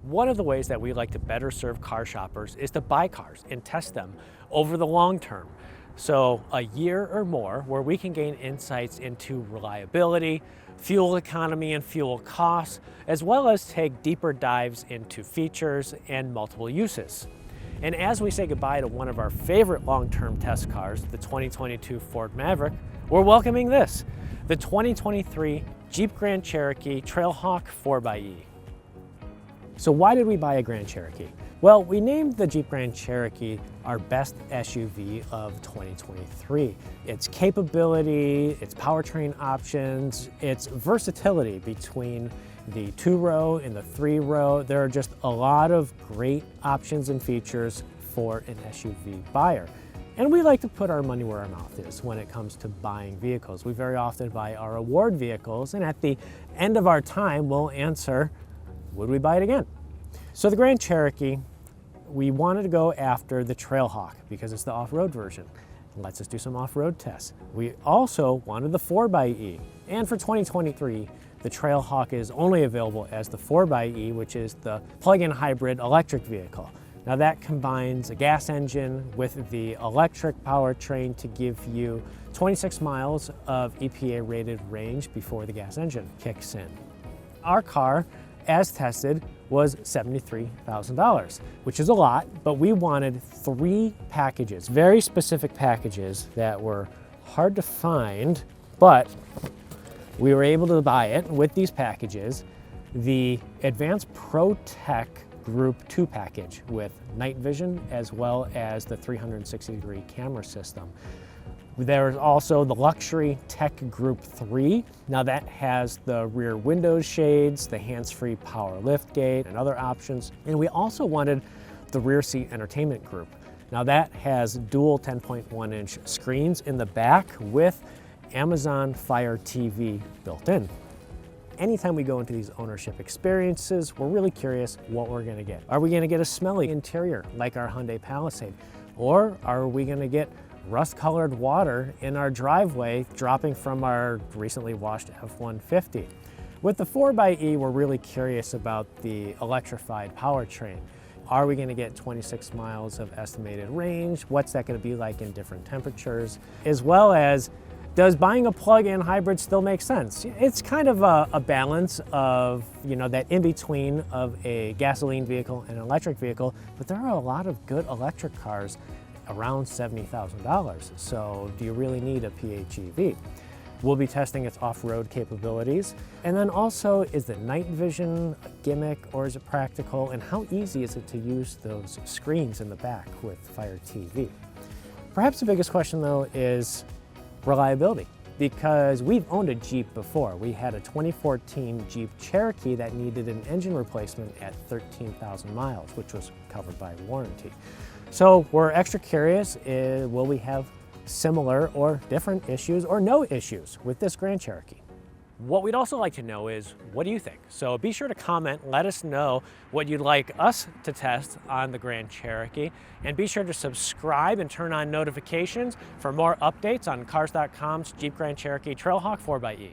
One of the ways that we like to better serve car shoppers is to buy cars and test them over the long term. So a year or more where we can gain insights into reliability, fuel economy and fuel costs, as well as take deeper dives into features and multiple uses. And as we say goodbye to one of our favorite long-term test cars, the 2022 Ford Maverick, we're welcoming this, the 2023 Jeep Grand Cherokee Trailhawk 4xe. So why did we buy a Grand Cherokee? Well, we named the Jeep Grand Cherokee our best SUV of 2023. Its capability, its powertrain options, its versatility between the 2-row and the 3-row. There are just a lot of great options and features for an SUV buyer. And we like to put our money where our mouth is when it comes to buying vehicles. We very often buy our award vehicles, and at the end of our time, we'll answer, would we buy it again? So the Grand Cherokee, we wanted to go after the Trailhawk because it's the off-road version. It lets us do some off-road tests. We also wanted the 4xe. And for 2023, the Trailhawk is only available as the 4xe, which is the plug-in hybrid electric vehicle. Now that combines a gas engine with the electric powertrain to give you 26 miles of EPA rated range before the gas engine kicks in. Our car, as tested, was $73,000, which is a lot, but we wanted 3 packages, very specific packages that were hard to find, but we were able to buy it with these packages. The Advanced Pro Tech Group 2 package with night vision as well as the 360-degree camera system. There's also the Luxury Tech Group 3. Now that has the rear window shades, the hands-free power liftgate, and other options. And we also wanted the rear seat entertainment group. Now that has dual 10.1-inch screens in the back with Amazon Fire TV built in. Anytime we go into these ownership experiences, we're really curious what we're gonna get. Are we gonna get a smelly interior like our Hyundai Palisade? Or are we gonna get rust-colored water in our driveway dropping from our recently washed F-150? With the 4xe, we're really curious about the electrified powertrain. Are we gonna get 26 miles of estimated range? What's that gonna be like in different temperatures? As well as, does buying a plug-in hybrid still make sense? It's kind of a balance of, that in-between of a gasoline vehicle and an electric vehicle, but there are a lot of good electric cars around $70,000. So do you really need a PHEV? We'll be testing its off-road capabilities. And then also, is the night vision a gimmick or is it practical? And how easy is it to use those screens in the back with Fire TV? Perhaps the biggest question though is reliability, because we've owned a Jeep before. We had a 2014 Jeep Cherokee that needed an engine replacement at 13,000 miles, which was covered by warranty. So we're extra curious, will we have similar or different issues or no issues with this Grand Cherokee? What we'd also like to know is, what do you think? So be sure to comment, let us know what you'd like us to test on the Grand Cherokee, and be sure to subscribe and turn on notifications for more updates on Cars.com's Jeep Grand Cherokee Trailhawk 4xe.